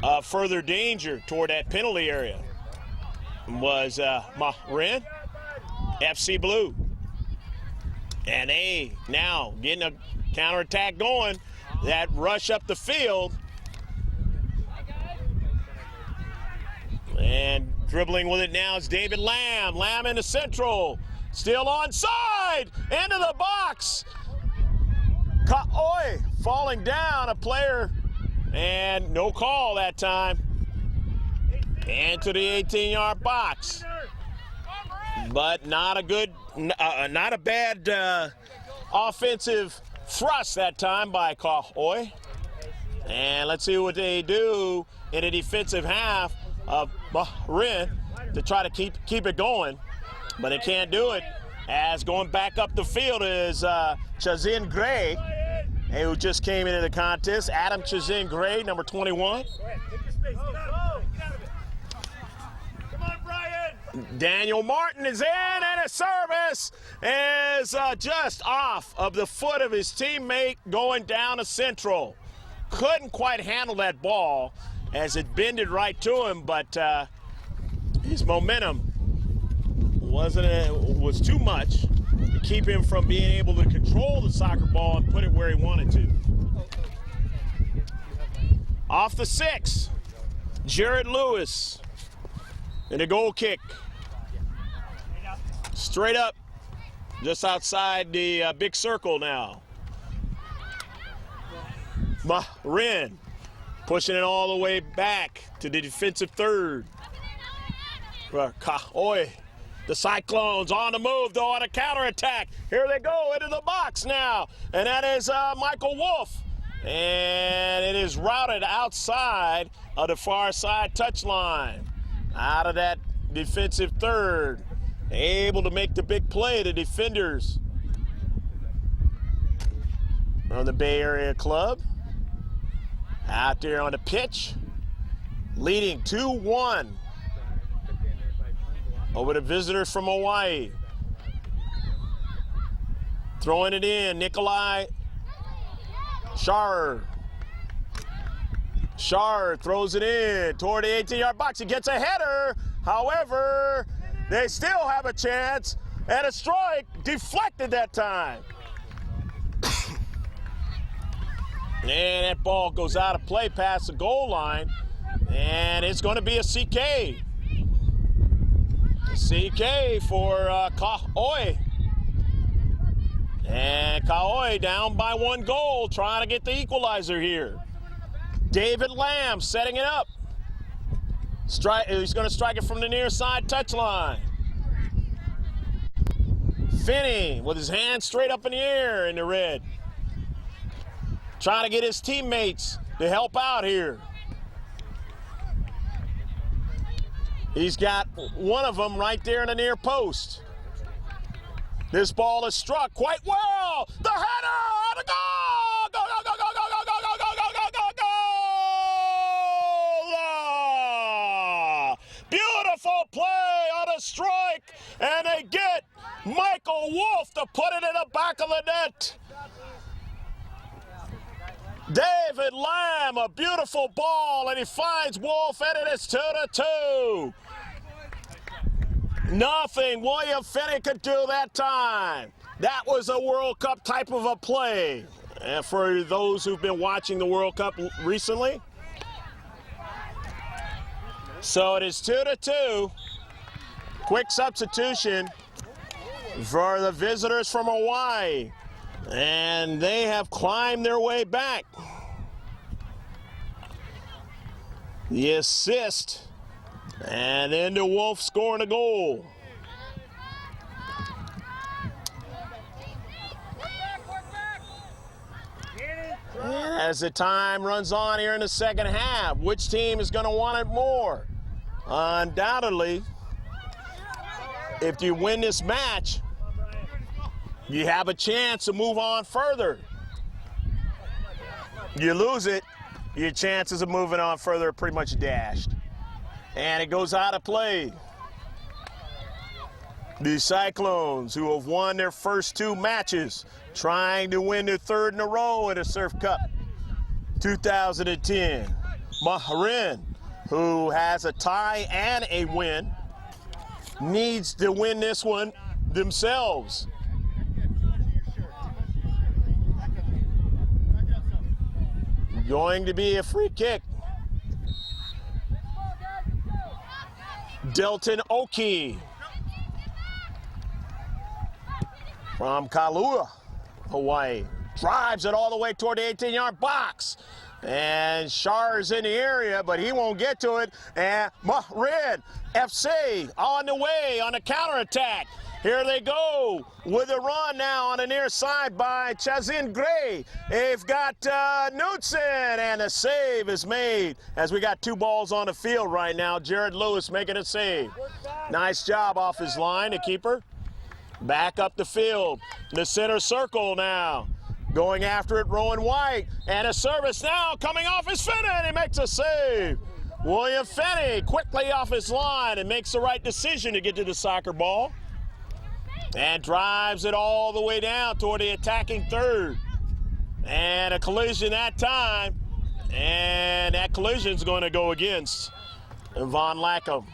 of further danger toward that penalty area was Marin, FC Blue. And they now getting a counterattack going. That rush up the field. And dribbling with it now is David Lamb. Lamb into Central. Still onside. Into the box. Kaoi falling down, a player. And no call that time. Into the 18-yard box. But not a good, not a bad offensive thrust that time by Kaoi. And let's see what they do in a defensive half of Marin to try to keep it going. But they can't do it, as going back up the field is Chazin Gray, who just came into the contest. Adam Chazin Gray, number 21. Daniel Martin is in, and a service is just off of the foot of his teammate going down to Central. Couldn't quite handle that ball as it bended right to him, but his momentum was too much to keep him from being able to control the soccer ball and put it where he wanted to. Off the 6, Jared Lewis. And a goal kick. Straight up, just outside the big circle now. Marin pushing it all the way back to the defensive third. The Cyclones on the move, though, on a counterattack. Here they go into the box now. And that is Michael Wolf. And it is routed outside of the far side touchline. Out of that defensive third. Able to make the big play, the defenders from the Bay Area club. Out there on the pitch. Leading 2-1 over the visitors from Hawaii. Throwing it in, Nikolai Sharer. Sharer throws it in toward the 18-yard box. He gets a header. However, they still have a chance, and a strike deflected that time. And that ball goes out of play past the goal line, and it's going to be a CK. CK for Kaoi. And Kaoi down by 1 goal, trying to get the equalizer here. David Lamb setting it up. He's going to strike it from the near side touchline. Finney with his hand straight up in the air in the red. Trying to get his teammates to help out here. He's got one of them right there in the near post. This ball is struck quite well. The header! The goal! Go, go, go, go, go, go, go, go, go, go, go, go, goal! Beautiful play on a strike, and they get Michael Wolf to put it in the back of the net. David Lamb, a beautiful ball, and he finds Wolf, and it is 2-2. Nothing William Finney could do that time. That was a World Cup type of a play. And for those who've been watching the World Cup recently. So it is 2-2. Quick substitution for the visitors from Hawaii. And they have climbed their way back. The assist. And then the Wolf scoring a goal. And as the time runs on here in the second half, which team is going to want it more? Undoubtedly, if you win this match, you have a chance to move on further. You lose it, your chances of moving on further are pretty much dashed. And it goes out of play. The Cyclones, who have won their first 2 matches, trying to win their 3rd in a row in the Surf Cup 2010. Marin, who has a tie and a win, needs to win this one themselves. Going to be a free kick. Delton Oki from Kailua, Hawaii. Drives it all the way toward the 18-yard box. And Shar's in the area, but he won't get to it. And Marin FC on the way on a counterattack. Here they go with a run now on the near side by Chazin Gray. They've got Knudsen, and a save is made as we got 2 balls on the field right now. Jared Lewis making a save. Nice job off his line, the keeper. Back up the field. The center circle now. Going after it, Rowan White. And a service now coming off his Finney, and he makes a save. William Finney quickly off his line and makes the right decision to get to the soccer ball. And drives it all the way down toward the attacking third. And a collision that time. And that collision's going to go against Von Lackham.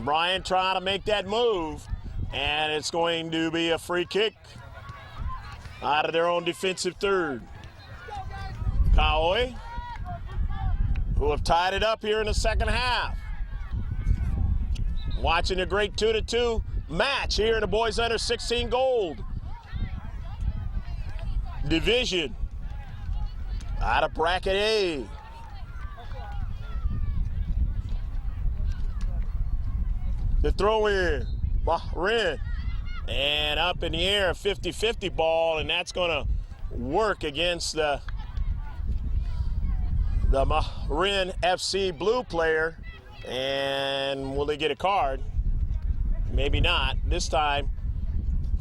Brian trying to make that move. And it's going to be a free kick out of their own defensive third. Kaoi who have tied it up here in the second half. Watching a great 2-2 match here in the boys under 16 gold division out of bracket A. The throw in, Marin, and up in the air, 50-50 ball, and that's going to work against the Marin FC blue player. And will they get a card? Maybe not. This time,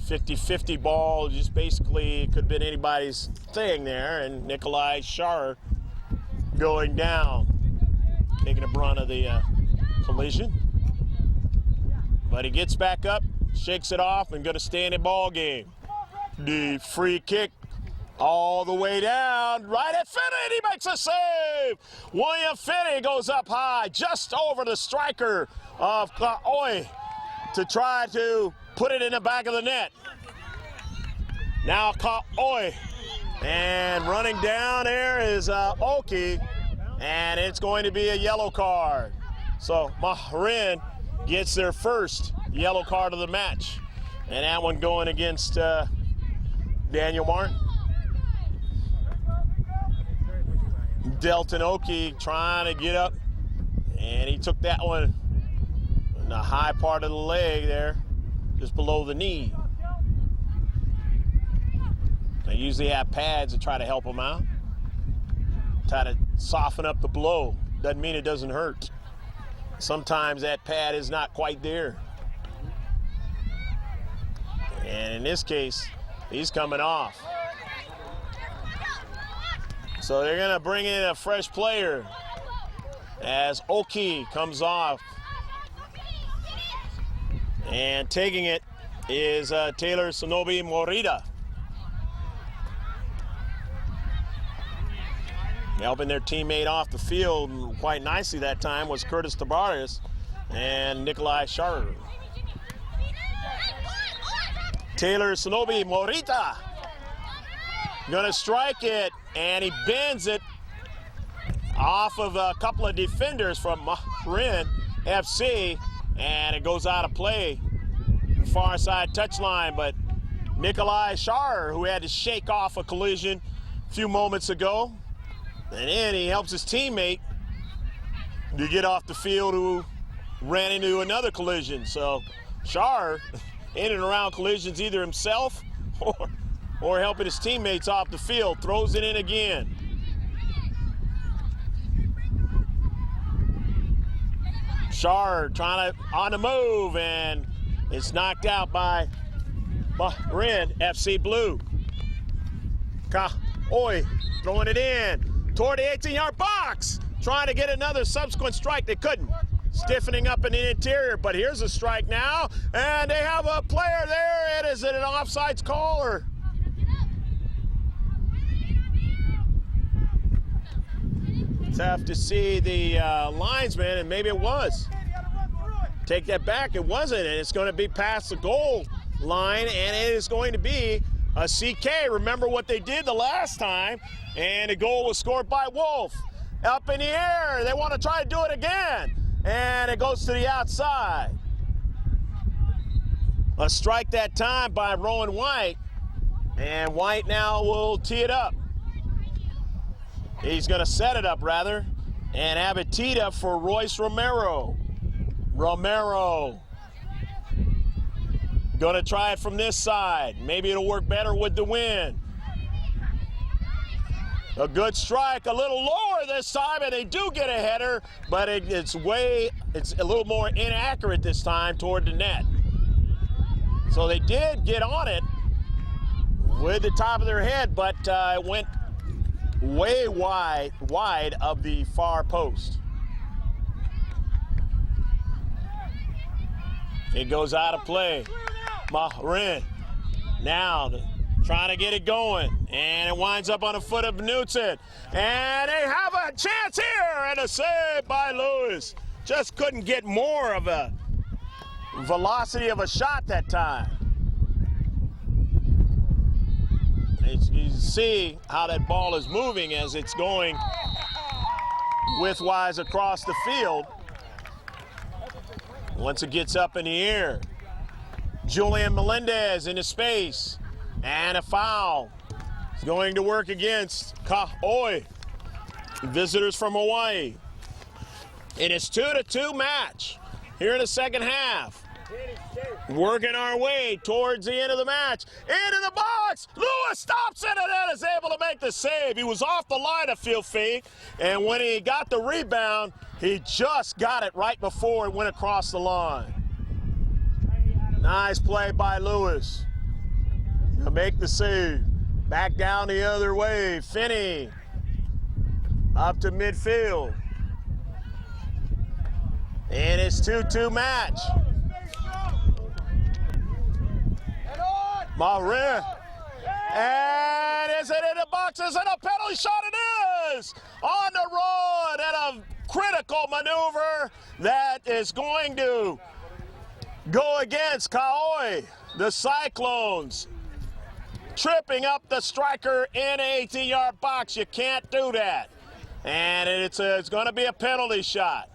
50-50 ball, just basically could have been anybody's thing there, and Nikolai Schar going down, taking the brunt of the collision. But he gets back up, shakes it off, and going to stay in the ball game. The free kick all the way down, right at Finney, and he makes a save. William Finney goes up high, just over the striker of Kaoi to try to put it in the back of the net. Now Kaoi, and running down there is Oki, and it's going to be a yellow card. So Marin gets their first yellow card of the match, and that one going against Daniel Martin. Delton Oki trying to get up, and he took that one in the high part of the leg there, just below the knee. They usually have pads to try to help him out, try to soften up the blow. Doesn't mean it doesn't hurt. Sometimes that pad is not quite there. And in this case, he's coming off. So they're going to bring in a fresh player as Oki comes off. And taking it is Taylor Sonobi Morita. Helping their teammate off the field quite nicely that time was Curtis Tavares and Nikolai Schar. Taylor Sonobi Morita gonna strike it, and he bends it off of a couple of defenders from Marin FC, and it goes out of play. Far side touchline, but Nikolai Schar, who had to shake off a collision a few moments ago, and then he helps his teammate to get off the field who ran into another collision. So Schar in and around collisions either himself or helping his teammates off the field, throws it in again. Schar trying to on the move, and it's knocked out by Marin FC Blue. Kaoi throwing it in toward the 18-yard box, trying to get another subsequent strike. They couldn't. Stiffening up in the interior, but here's a strike now, and they have a player there. Is it an offsides call or? Tough to see the linesman, and maybe it was. Take that back, it wasn't, and it's going to be past the goal line, and it is going to be a CK. Remember what they did the last time, and the goal was scored by Wolf. Up in the air, they want to try to do it again, and it goes to the outside. A strike that time by Rowan White, and White now will tee it up. He's going to set it up, rather, and have it teed up for Royce Romero. Romero going to try it from this side. Maybe it'll work better with the wind. A good strike, a little lower this time, and they do get a header, but it's a little more inaccurate this time toward the net. So they did get on it with the top of their head, but it went way wide of the far post. It goes out of play. Marin now trying to get it going, and it winds up on the foot of Knutson. And they have a chance here, and a save by Lewis. Just couldn't get more of a velocity of a shot that time. You see how that ball is moving as it's going widthwise across the field. Once it gets up in the air, Julian Melendez into space, and a foul. It's going to work against Ka'oi, visitors from Hawaii. And it's 2-2 match here in the second half. Working our way towards the end of the match. Into the box. Lewis stops it and then is able to make the save. He was off the line of field fake, and when he got the rebound, he just got it right before it went across the line. Nice play by Lewis to make the save. Back down the other way. Finney up to midfield. And it's 2-2 match. Marin. And is it in the box? Is it a penalty shot? It is! On the run and a critical maneuver that is going to go against Ka'oi. The Cyclones tripping up the striker in an 18-yard box. You can't do that. And it's going to be a penalty shot.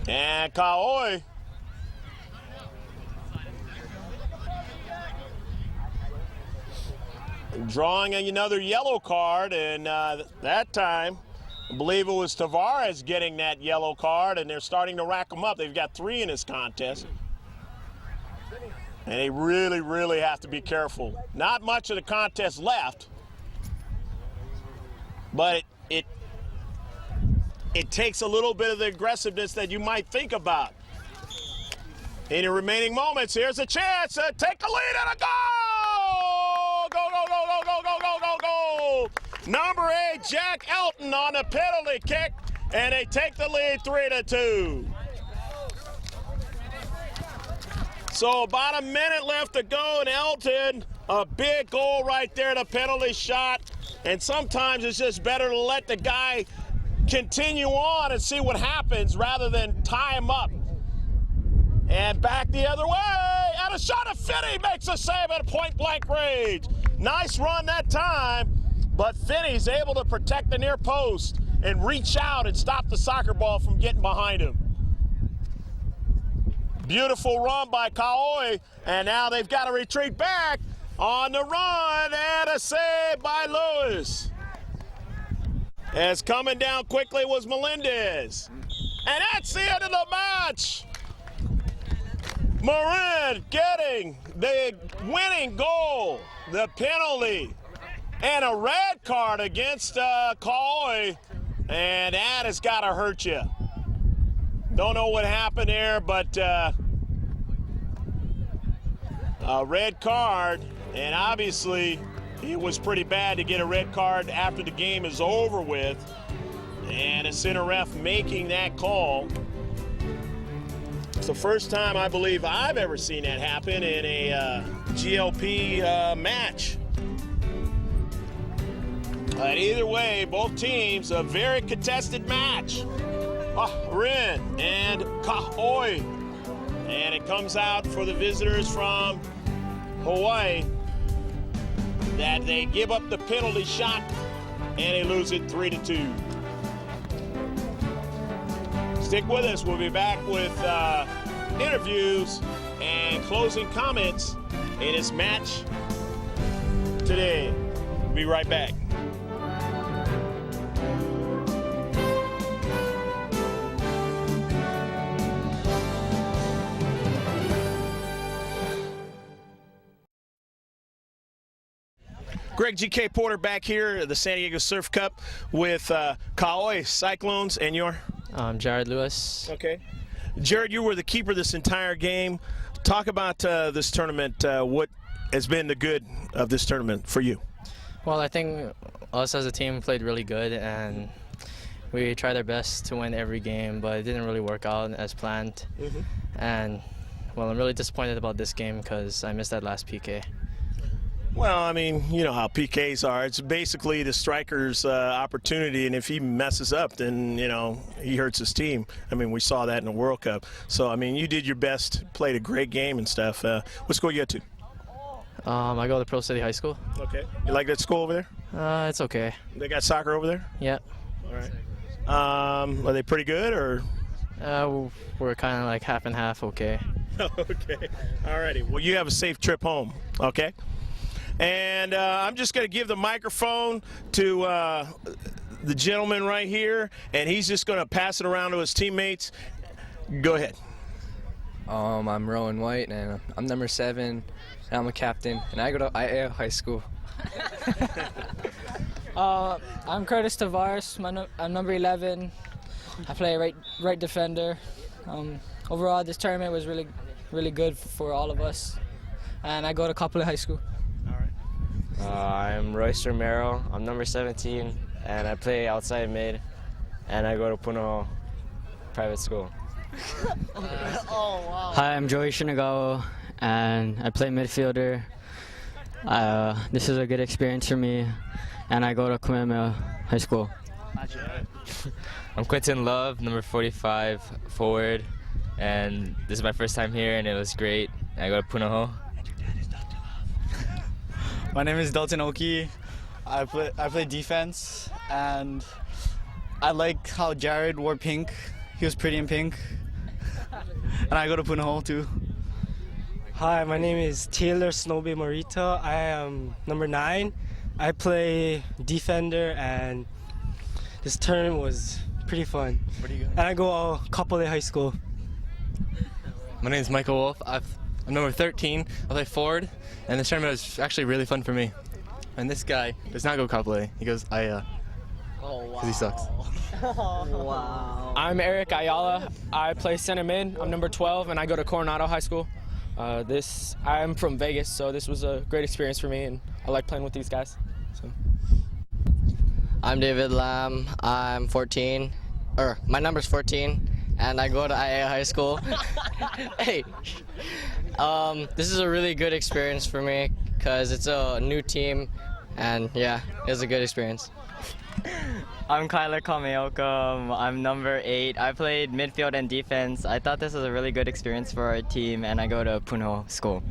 And Ka'oi drawing another yellow card, and that time, I believe it was Tavares getting that yellow card, and they're starting to rack them up. They've got 3 in this contest. And they really, really have to be careful. Not much of the contest left, but it takes a little bit of the aggressiveness that you might think about. In the remaining moments, here's a chance to take the lead and a goal! Go, go, go, go, go, go, go, go, go! Number 8, Jack Elton on the penalty kick, and they take the lead 3-2. So about a minute left to go, and Elton, a big goal right there, the penalty shot. And sometimes it's just better to let the guy continue on and see what happens rather than tie him up. And back the other way, and a shot of Finney makes a save at point-blank range. Nice run that time, but Finney's able to protect the near post and reach out and stop the soccer ball from getting behind him. Beautiful run by Ka'oi, and now they've got to retreat back on the run, and a save by Lewis. As coming down quickly was Melendez. And that's the end of the match. Marin getting the winning goal, the penalty, and a red card against Ka'oi, and that has got to hurt you. Don't know what happened there, but a red card, and obviously it was pretty bad to get a red card after the game is over with, and a center ref making that call. It's the first time I believe I've ever seen that happen in a GLP match. But either way, both teams, a very contested match. Marin and Ka'oi. And it comes out for the visitors from Hawaii that they give up the penalty shot and they lose it 3-2. Stick with us. We'll be back with interviews and closing comments in this match today. We'll be right back. Greg G.K. Porter back here at the San Diego Surf Cup with Ka'oi Cyclones, and your? Jared Lewis. Okay. Jared, you were the keeper this entire game. Talk about this tournament. What has been the good of this tournament for you? Well, I think us as a team played really good, and we tried our best to win every game, but it didn't really work out as planned. Mm-hmm. And, well, I'm really disappointed about this game because I missed that last PK. Well, I mean, you know how PKs are. It's basically the striker's opportunity, and if he messes up, then, you know, he hurts his team. I mean, we saw that in the World Cup. So, I mean, you did your best, played a great game and stuff. What score you got to? I go to Pro City High School. Okay. You like that school over there? It's okay. They got soccer over there? Yeah. All right. Are they pretty good or? We're kind of like half and half okay. Okay. All righty. Well, you have a safe trip home. Okay. And I'm just going to give the microphone to the gentleman right here, and he's just going to pass it around to his teammates. Go ahead. I'm Rowan White, and I'm number 7, and I'm a captain, and I go to IA High School. I'm Curtis Tavares. I'm number 11. I play right defender. Overall, this tournament was really good for all of us, and I go to Copley High School. I'm Royce Romero. I'm number 17, and I play outside mid, and I go to Puno private school. Hi, I'm Joey Shinagawa, and I play midfielder. This is a good experience for me, and I go to Kamehameha High School. I'm Quentin Love, number 45, forward, and this is my first time here, and it was great. I go to Puno. My name is Dalton Oki. I play defense, and I like how Jared wore pink. He was pretty in pink. And I go to Punahou too. Hi, my name is Taylor Snowby Morita. I am number 9. I play defender, and this tournament was pretty fun. Pretty good. And I go to Kapolei High School. My name is Michael Wolf. I'm number 13. I play forward, and this tournament was actually really fun for me. And this guy does not go Kapolei. He goes Aya. Oh, wow. Because he sucks. Wow. I'm Eric Ayala. I play center mid. I'm number 12, and I go to Coronado High School. I'm from Vegas, so this was a great experience for me, and I like playing with these guys. So. I'm David Lamb. I'm 14, or my number's 14, and I go to IA High School. Hey, this is a really good experience for me because it's a new team, and yeah, it was a good experience. I'm Kyler Kameoka. I'm number 8. I played midfield and defense. I thought this was a really good experience for our team, and I go to Puno School.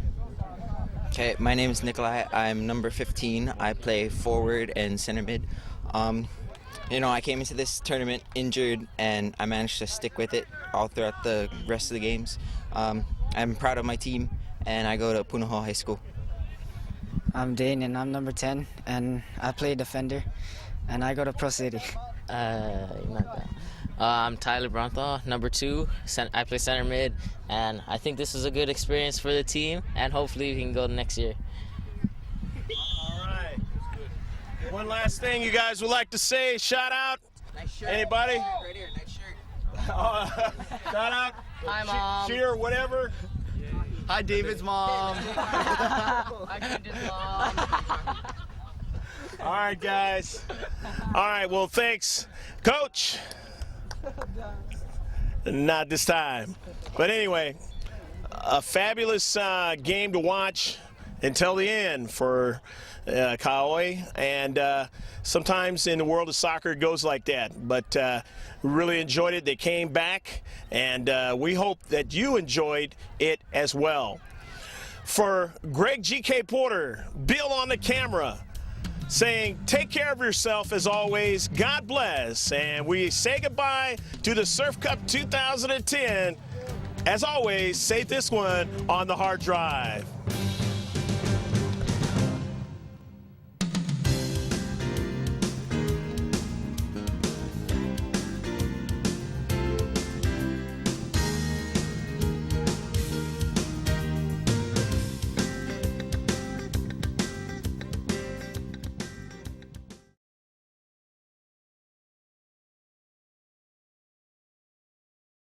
Okay, my name is Nikolai. I'm number 15. I play forward and center mid. I came into this tournament injured, and I managed to stick with it all throughout the rest of the games. I'm proud of my team, and I go to Punahou High School. I'm Dane, and I'm number 10, and I play defender, and I go to Pro City. I'm Tyler Bronthal, number 2. I play center mid, and I think this was a good experience for the team, and hopefully we can go next year. All right. One last thing you guys would like to say, shout out. Nice shirt. Anybody? Right here, nice shirt. Shout out. Hi, Mom. Cheer, whatever. Hi, David's mom. Hi, Quentin's mom. All right, guys. All right, well, thanks. Coach. Not this time. But anyway, a fabulous game to watch until the end for Kauai. And sometimes in the world of soccer it goes like that. But really enjoyed it. They came back, and we hope that you enjoyed it as well. For Greg G.K. Porter, Bill on the camera, saying take care of yourself as always. God bless. And we say goodbye to the Surf Cup 2010. As always, save this one on the hard drive.